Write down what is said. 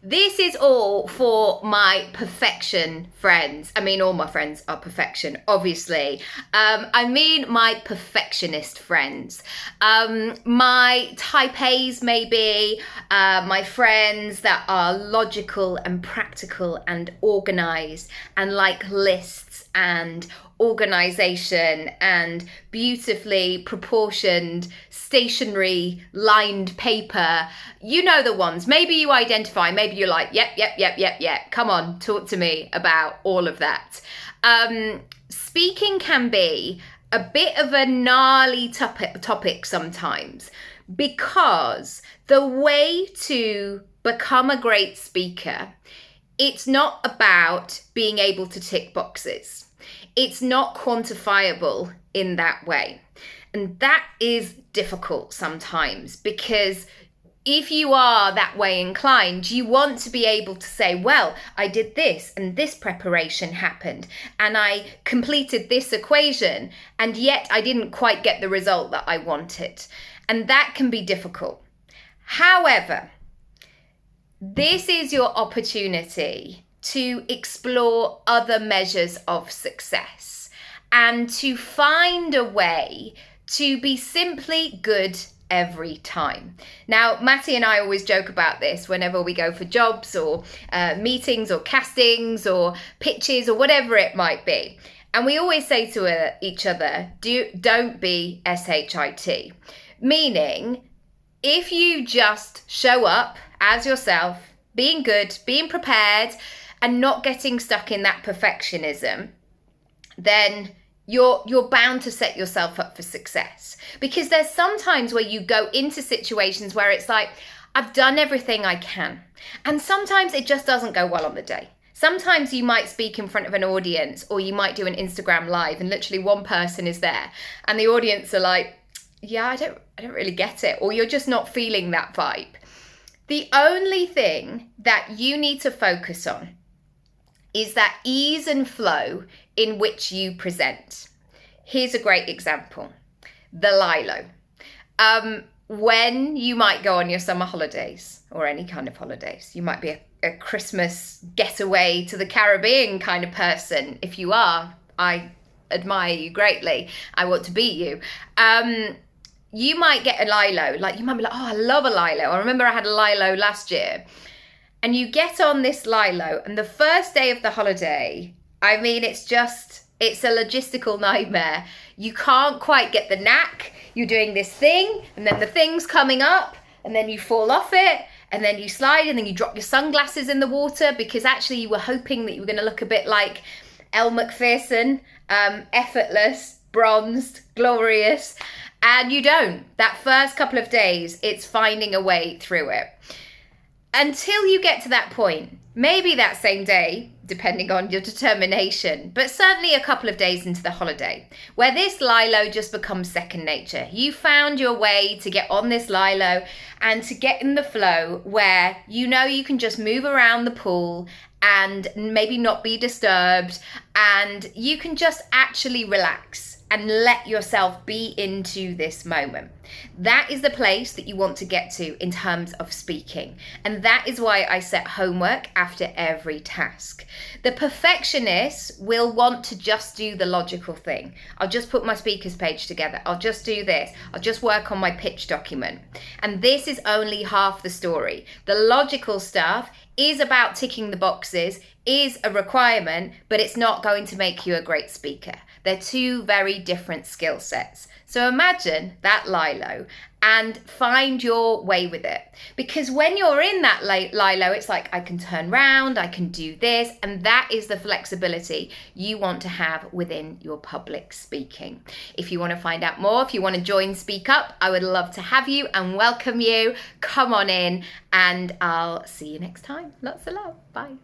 This is all for my perfection friends. I mean, all my friends are perfection, obviously. I mean my perfectionist friends. My type A's maybe, my friends that are logical and practical and organized and like lists and organization and beautifully proportioned stationery lined paper. You know the ones. Maybe you identify, maybe you're like, yep. Come on, talk to me about all of that. Speaking can be a bit of a gnarly topic sometimes, because the way to become a great speaker, it's not about being able to tick boxes. It's not quantifiable in that way. And that is difficult sometimes, because if you are that way inclined, you want to be able to say, well, I did this and this preparation happened and I completed this equation, and yet I didn't quite get the result that I wanted. And that can be difficult. However, this is your opportunity to explore other measures of success and to find a way to be simply good every time. Now, Matty and I always joke about this whenever we go for jobs or meetings or castings or pitches or whatever it might be. And we always say to each other, don't be SHIT. Meaning, if you just show up as yourself, being good, being prepared, and not getting stuck in that perfectionism, then you're bound to set yourself up for success. Because there's sometimes where you go into situations where it's like, I've done everything I can. And sometimes it just doesn't go well on the day. Sometimes you might speak in front of an audience, or you might do an Instagram live and literally one person is there and the audience are like, yeah, I don't really get it. Or you're just not feeling that vibe. The only thing that you need to focus on is that ease and flow in which you present. Here's a great example. The Lilo. When you might go on your summer holidays or any kind of holidays, you might be a Christmas getaway to the Caribbean kind of person. If you are, I admire you greatly. I want to beat you. You might get a Lilo. Like, you might be like, oh, I love a Lilo. I remember I had a Lilo last year. And you get on this Lilo, and the first day of the holiday, I mean, it's a logistical nightmare. You can't quite get the knack. You're doing this thing, and then the thing's coming up, and then you fall off it, and then you slide, and then you drop your sunglasses in the water, because actually you were hoping that you were going to look a bit like Elle Macpherson, effortless, bronzed, glorious, and you don't. That first couple of days, it's finding a way through it. Until you get to that point, maybe that same day, depending on your determination, but certainly a couple of days into the holiday, where this Lilo just becomes second nature. You found your way to get on this Lilo and to get in the flow where you know you can just move around the pool and maybe not be disturbed, and you can just actually relax and let yourself be into this moment. That is the place that you want to get to in terms of speaking. And that is why I set homework after every task. The perfectionist will want to just do the logical thing. I'll just put my speakers page together. I'll just do this. I'll just work on my pitch document. And this is only half the story. The logical stuff is about ticking the boxes, is a requirement, but it's not going to make you a great speaker. They're two very different skill sets. So imagine that Lilo and find your way with it. Because when you're in that Lilo, it's like, I can turn round, I can do this, and that is the flexibility you want to have within your public speaking. If you want to find out more, if you want to join Speak Up, I would love to have you and welcome you. Come on in, and I'll see you next time. Lots of love. Bye.